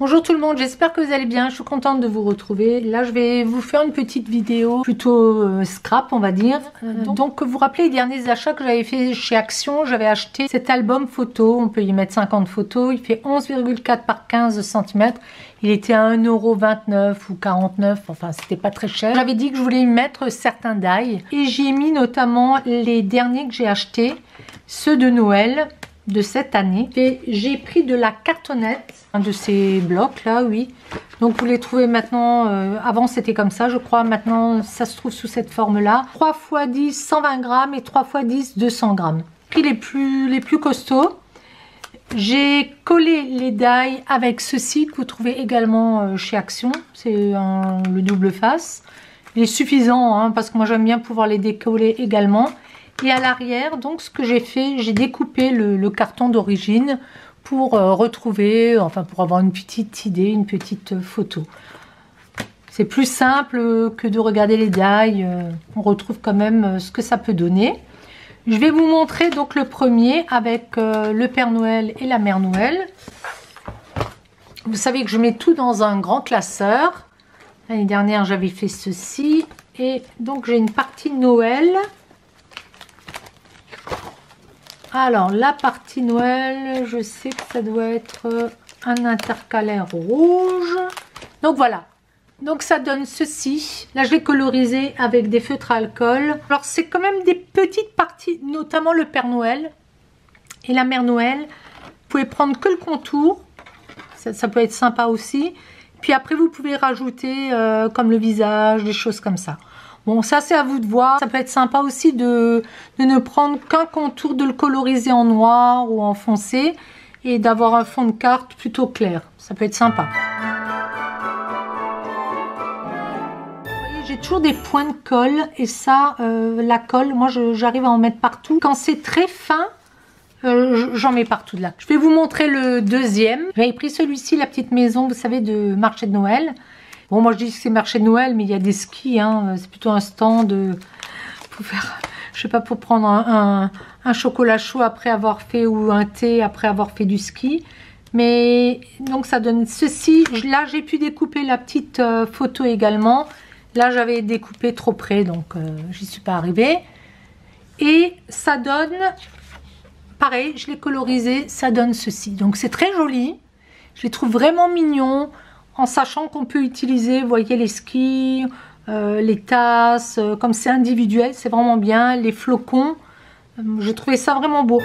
Bonjour tout le monde, j'espère que vous allez bien, je suis contente de vous retrouver. Là je vais vous faire une petite vidéo plutôt scrap on va dire. Donc vous vous rappelez les derniers achats que j'avais fait chez Action, j'avais acheté cet album photo, on peut y mettre 50 photos, il fait 11,4 par 15 cm. Il était à 1,29 € ou 49 €, enfin c'était pas très cher. J'avais dit que je voulais y mettre certains die et j'y ai mis notamment les derniers que j'ai achetés, ceux de Noël de cette année. Et j'ai pris de la cartonnette, un de ces blocs là, oui. Donc vous les trouvez maintenant, avant c'était comme ça je crois, maintenant ça se trouve sous cette forme là. 3 x 10 120 grammes et 3 x 10 200 grammes. Pris les plus costauds. J'ai collé les die avec ceci que vous trouvez également chez Action. C'est le double face. Il est suffisant hein, parce que moi j'aime bien pouvoir les décoller également. Et à l'arrière, donc ce que j'ai fait, j'ai découpé le carton d'origine pour retrouver, enfin pour avoir une petite idée, une petite photo. C'est plus simple que de regarder les die, on retrouve quand même ce que ça peut donner. Je vais vous montrer donc le premier avec le Père Noël et la Mère Noël. Vous savez que je mets tout dans un grand classeur. L'année dernière, j'avais fait ceci. Et donc j'ai une partie Noël. Alors, la partie Noël, je sais que ça doit être un intercalaire rouge. Donc voilà. Donc ça donne ceci. Là, je l'ai colorisé avec des feutres à alcool. Alors, c'est quand même des petites parties, notamment le Père Noël et la Mère Noël. Vous pouvez prendre que le contour. Ça peut être sympa aussi. Puis après, vous pouvez rajouter comme le visage, des choses comme ça. Bon, ça c'est à vous de voir. Ça peut être sympa aussi de ne prendre qu'un contour, de le coloriser en noir ou en foncé et d'avoir un fond de carte plutôt clair. Ça peut être sympa. Vous voyez, j'ai toujours des points de colle et ça, la colle, moi j'arrive à en mettre partout. Quand c'est très fin, j'en mets partout de là. Je vais vous montrer le deuxième. J'avais pris celui-ci, la petite maison, vous savez, de marché de Noël. Bon, moi je dis que c'est marché de Noël, mais il y a des skis, hein. C'est plutôt un stand pour faire, je sais pas, pour prendre un chocolat chaud après avoir fait, ou un thé après avoir fait du ski. Mais donc ça donne ceci. Là j'ai pu découper la petite photo également. Là j'avais découpé trop près, donc j'y suis pas arrivée. Et ça donne, pareil, je l'ai colorisé, ça donne ceci. Donc c'est très joli. Je les trouve vraiment mignons. En sachant qu'on peut utiliser, vous voyez, les skis, les tasses, comme c'est individuel, c'est vraiment bien. Les flocons, j'ai trouvé ça vraiment beau.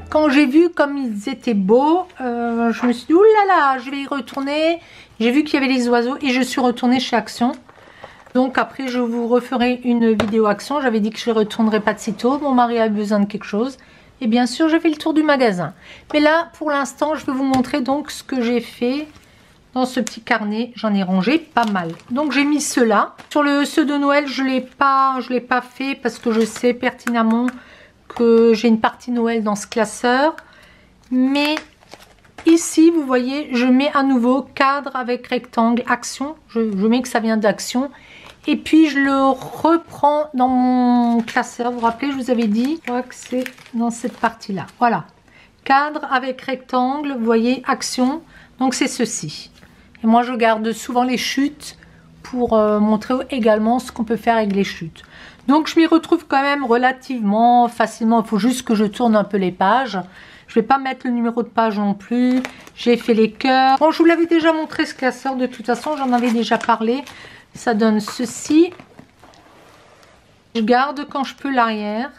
Quand j'ai vu comme ils étaient beaux, je me suis dit, oulala, je vais y retourner. J'ai vu qu'il y avait les oiseaux et je suis retournée chez Action. Donc après, je vous referai une vidéo Action. J'avais dit que je ne retournerai pas de sitôt. Mon mari a besoin de quelque chose. Et bien sûr, je fais le tour du magasin. Mais là, pour l'instant, je vais vous montrer donc ce que j'ai fait dans ce petit carnet. J'en ai rangé pas mal. Donc, j'ai mis ceux-là. Sur ceux de Noël, je l'ai pas fait parce que je sais pertinemment que j'ai une partie Noël dans ce classeur. Mais ici, vous voyez, je mets à nouveau cadre avec rectangle, Action. Je mets que ça vient d'Action. Et puis je le reprends dans mon classeur. Vous vous rappelez, je vous avais dit, je crois que c'est dans cette partie-là. Voilà. Cadre avec rectangle, vous voyez, Action. Donc c'est ceci. Et moi je garde souvent les chutes pour montrer également ce qu'on peut faire avec les chutes. Donc je m'y retrouve quand même relativement facilement. Il faut juste que je tourne un peu les pages. Je ne vais pas mettre le numéro de page non plus. J'ai fait les cœurs. Bon, je vous l'avais déjà montré ce classeur de toute façon. J'en avais déjà parlé. Ça donne ceci. Je garde quand je peux l'arrière.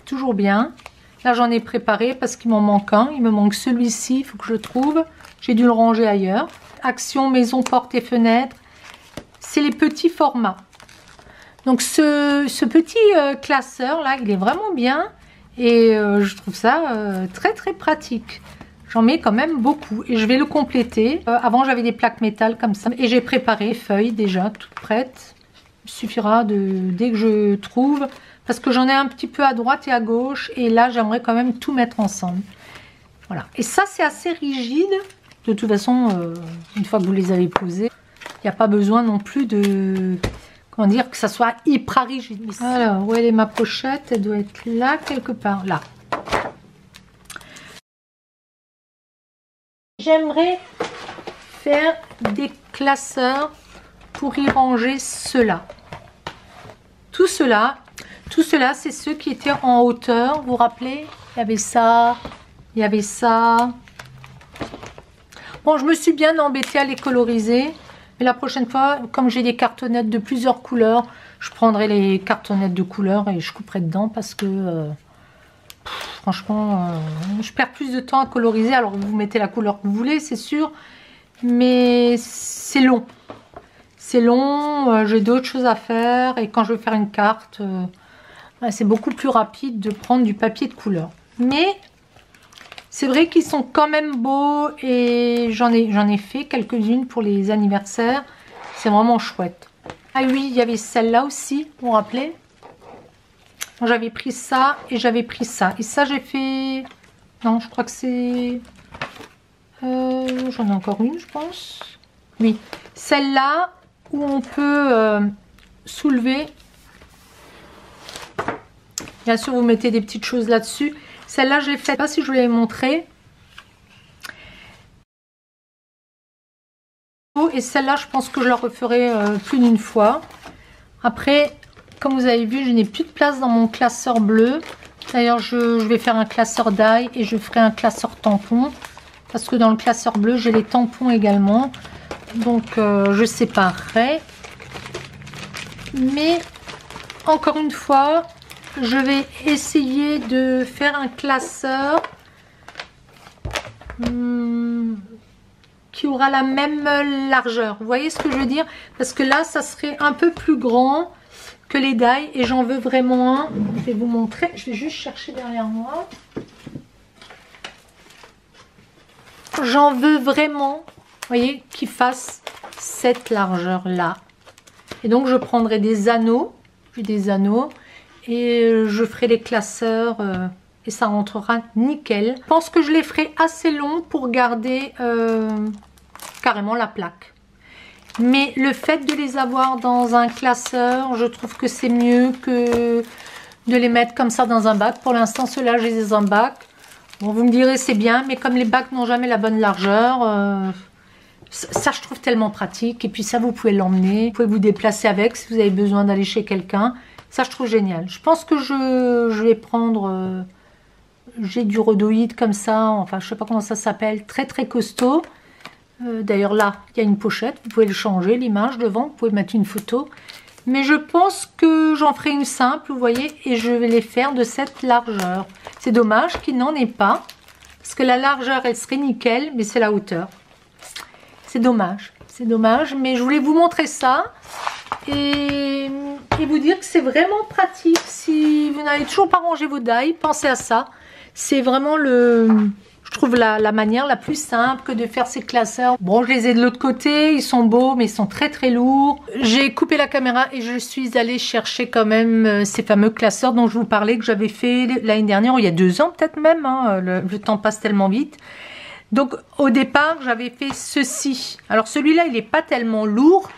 Toujours bien. Là, j'en ai préparé parce qu'il m'en manque un. Il me manque celui-ci. Il faut que je le trouve. J'ai dû le ranger ailleurs. Action, maison, porte et fenêtre. C'est les petits formats. Donc, ce petit classeur là, il est vraiment bien. Et je trouve ça très très pratique. J'en mets quand même beaucoup et je vais le compléter. Avant j'avais des plaques métal comme ça et j'ai préparé les feuilles déjà toutes prêtes. Il suffira dès que je trouve, parce que j'en ai un petit peu à droite et à gauche et là j'aimerais quand même tout mettre ensemble. Voilà. Et ça c'est assez rigide. De toute façon, une fois que vous les avez posés, il n'y a pas besoin non plus de comment dire, que ça soit hyper rigide. Alors, où elle est ma pochette? Elle doit être là, quelque part, là. J'aimerais faire des classeurs pour y ranger cela. Tout cela, c'est ceux qui étaient en hauteur. Vous vous rappelez? Il y avait ça, il y avait ça. Bon, je me suis bien embêtée à les coloriser. Mais la prochaine fois, comme j'ai des cartonnettes de plusieurs couleurs, je prendrai les cartonnettes de couleurs et je couperai dedans parce que franchement, je perds plus de temps à coloriser. Alors vous mettez la couleur que vous voulez, c'est sûr, mais c'est long. C'est long, j'ai d'autres choses à faire et quand je veux faire une carte, c'est beaucoup plus rapide de prendre du papier de couleur. Mais c'est vrai qu'ils sont quand même beaux et j'en ai fait quelques-unes pour les anniversaires. C'est vraiment chouette. Ah oui, il y avait celle-là aussi, vous vous rappelez? J'avais pris ça et j'avais pris ça. Et ça, j'ai fait... Non, je crois que c'est... J'en ai encore une, je pense. Oui, celle-là où on peut soulever. Bien sûr, vous mettez des petites choses là-dessus. Celle-là, je l'ai faite. Je ne sais pas si je vous l'avais montré. Et celle-là, je pense que je la referai plus d'une fois. Après, comme vous avez vu, je n'ai plus de place dans mon classeur bleu. D'ailleurs, je vais faire un classeur d'ail et je ferai un classeur tampon. Parce que dans le classeur bleu, j'ai les tampons également. Donc, je séparerai. Mais, encore une fois... je vais essayer de faire un classeur qui aura la même largeur. Vous voyez ce que je veux dire? Parce que là, ça serait un peu plus grand que les die et j'en veux vraiment un. Je vais vous montrer. Je vais juste chercher derrière moi. J'en veux vraiment, vous voyez, qui fasse cette largeur-là. Et donc, je prendrai des anneaux. J'ai des anneaux. Et je ferai les classeurs et ça rentrera nickel. Je pense que je les ferai assez longs pour garder carrément la plaque. Mais le fait de les avoir dans un classeur, je trouve que c'est mieux que de les mettre comme ça dans un bac. Pour l'instant, ceux-là, je les ai dans un bac. Bon, vous me direz, c'est bien, mais comme les bacs n'ont jamais la bonne largeur, ça, je trouve tellement pratique. Et puis ça, vous pouvez l'emmener. Vous pouvez vous déplacer avec si vous avez besoin d'aller chez quelqu'un. Ça, je trouve génial. Je pense que je vais prendre... j'ai du rhodoïde comme ça. Enfin, je sais pas comment ça s'appelle. Très, très costaud. D'ailleurs, là, il y a une pochette. Vous pouvez le changer, l'image devant. Vous pouvez mettre une photo. Mais je pense que j'en ferai une simple, vous voyez. Et je vais les faire de cette largeur. C'est dommage qu'il n'en ait pas. Parce que la largeur, elle serait nickel. Mais c'est la hauteur. C'est dommage. C'est dommage. Mais je voulais vous montrer ça. Et vous dire que c'est vraiment pratique. Si vous n'avez toujours pas rangé vos die, pensez à ça. C'est vraiment je trouve la manière la plus simple que de faire ces classeurs. Bon, je les ai de l'autre côté, ils sont beaux, mais ils sont très très lourds. J'ai coupé la caméra et je suis allée chercher quand même ces fameux classeurs dont je vous parlais, que j'avais fait l'année dernière, ou il y a 2 ans peut-être même, hein, le temps passe tellement vite. Donc au départ, j'avais fait ceci. Alors celui-là, il n'est pas tellement lourd,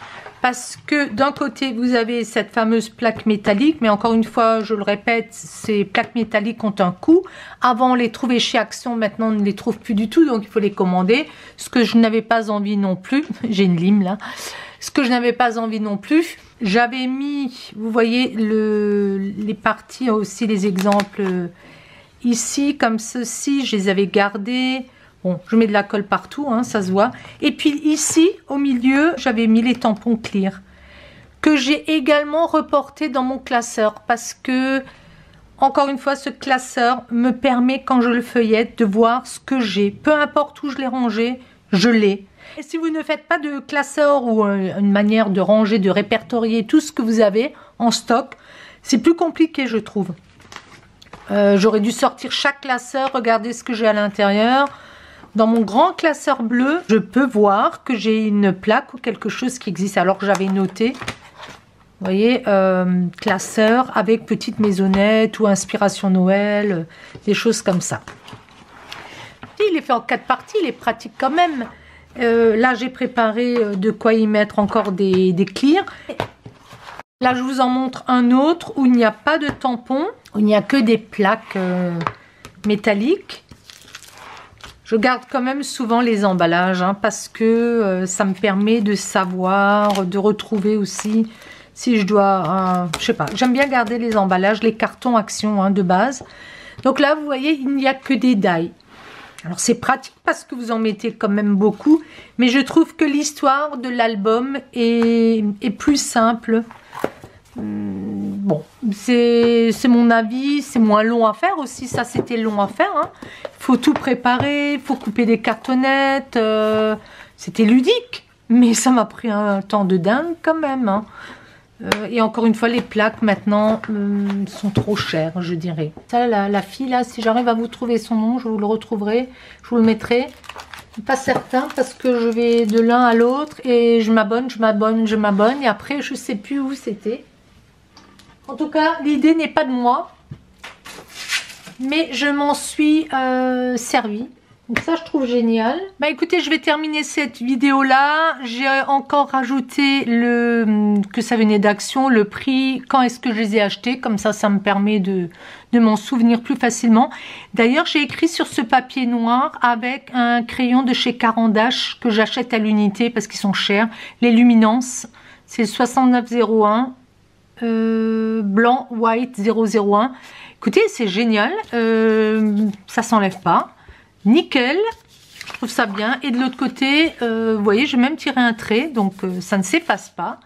parce que d'un côté, vous avez cette fameuse plaque métallique, mais encore une fois, je le répète, ces plaques métalliques ont un coût. Avant, on les trouvait chez Action, maintenant, on ne les trouve plus du tout, donc il faut les commander. Ce que je n'avais pas envie non plus, j'ai une lime là, ce que je n'avais pas envie non plus, j'avais mis, vous voyez, les parties aussi, les exemples ici, comme ceci, je les avais gardés. Bon, je mets de la colle partout, hein, ça se voit. Et puis ici, au milieu, j'avais mis les tampons clear, que j'ai également reporté dans mon classeur, parce que, encore une fois, ce classeur me permet, quand je le feuillette, de voir ce que j'ai. Peu importe où je l'ai rangé, je l'ai. Et si vous ne faites pas de classeur ou une manière de ranger, de répertorier tout ce que vous avez en stock, c'est plus compliqué, je trouve. J'aurais dû sortir chaque classeur, regarder ce que j'ai à l'intérieur. Dans mon grand classeur bleu, je peux voir que j'ai une plaque ou quelque chose qui existe. Alors que j'avais noté, vous voyez, classeur avec petite maisonnette ou inspiration Noël, des choses comme ça. Il est fait en 4 parties, il est pratique quand même. Là, j'ai préparé de quoi y mettre encore des clears. Là, je vous en montre un autre où il n'y a pas de tampon, où il n'y a que des plaques métalliques. Je garde quand même souvent les emballages hein, parce que ça me permet de savoir, de retrouver aussi si je dois, je sais pas, j'aime bien garder les emballages, les cartons Action hein, de base. Donc là, vous voyez, il n'y a que des die. Alors c'est pratique parce que vous en mettez quand même beaucoup, mais je trouve que l'histoire de l'album est plus simple. Bon, c'est mon avis, c'est moins long à faire aussi, ça c'était long à faire. Hein. Il faut tout préparer, il faut couper des cartonnettes, c'était ludique, mais ça m'a pris un temps de dingue quand même. Hein. Et encore une fois, les plaques maintenant sont trop chères, je dirais. Ça, la fille là, si j'arrive à vous trouver son nom, je vous le retrouverai, je vous le mettrai. Pas certain parce que je vais de l'un à l'autre et je m'abonne et après je sais plus où c'était. En tout cas, l'idée n'est pas de moi, mais je m'en suis servi. Donc ça, je trouve génial. Bah écoutez, je vais terminer cette vidéo-là. J'ai encore rajouté que ça venait d'Action, le prix, quand est-ce que je les ai achetés. Comme ça me permet de m'en souvenir plus facilement. D'ailleurs, j'ai écrit sur ce papier noir avec un crayon de chez Caran d'Ache que j'achète à l'unité parce qu'ils sont chers. Les Luminance, c'est le 6901. Blanc, white 001. Écoutez, c'est génial. Ça s'enlève pas. Nickel. Je trouve ça bien. Et de l'autre côté, vous voyez, j'ai même tiré un trait. Donc, ça ne s'efface pas.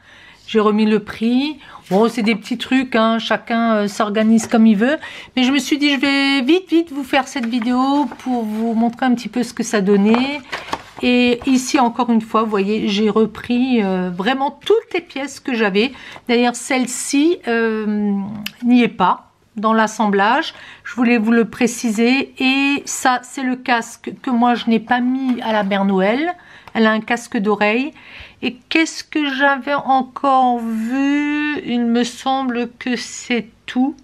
J'ai remis le prix. Bon, c'est des petits trucs. Hein, chacun s'organise comme il veut. Mais je me suis dit, je vais vite vous faire cette vidéo pour vous montrer un petit peu ce que ça donnait. Et ici, encore une fois, vous voyez, j'ai repris vraiment toutes les pièces que j'avais. D'ailleurs, celle-ci n'y est pas dans l'assemblage. Je voulais vous le préciser. Et ça, c'est le casque que moi, je n'ai pas mis à la Mère Noël. Elle a un casque d'oreille. Et qu'est-ce que j'avais encore vu? Il me semble que c'est tout.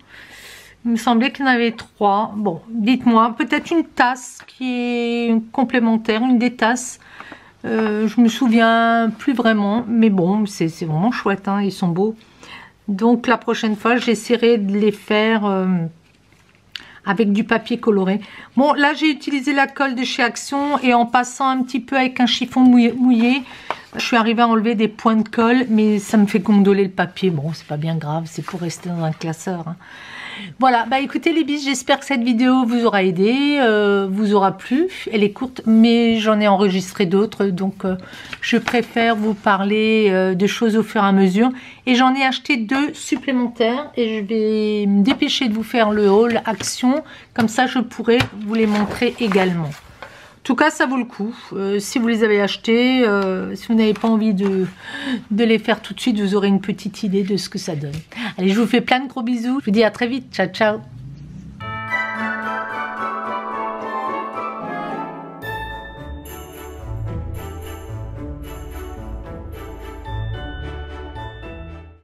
Il me semblait qu'il y en avait 3. Bon, dites-moi, peut-être une tasse qui est complémentaire, une des tasses. Je me souviens plus vraiment, mais bon, c'est vraiment chouette, hein, ils sont beaux. Donc la prochaine fois, j'essaierai de les faire avec du papier coloré. Bon, là, j'ai utilisé la colle de chez Action et en passant un petit peu avec un chiffon mouillé, je suis arrivée à enlever des points de colle, mais ça me fait gondoler le papier. Bon, c'est pas bien grave, c'est pour rester dans un classeur. Hein. Voilà, bah écoutez les biches, j'espère que cette vidéo vous aura aidé, vous aura plu. Elle est courte, mais j'en ai enregistré d'autres, donc je préfère vous parler de choses au fur et à mesure. Et j'en ai acheté 2 supplémentaires et je vais me dépêcher de vous faire le haul Action, comme ça je pourrai vous les montrer également. En tout cas, ça vaut le coup. Si vous les avez achetés, si vous n'avez pas envie de les faire tout de suite, vous aurez une petite idée de ce que ça donne. Allez, je vous fais plein de gros bisous. Je vous dis à très vite. Ciao, ciao.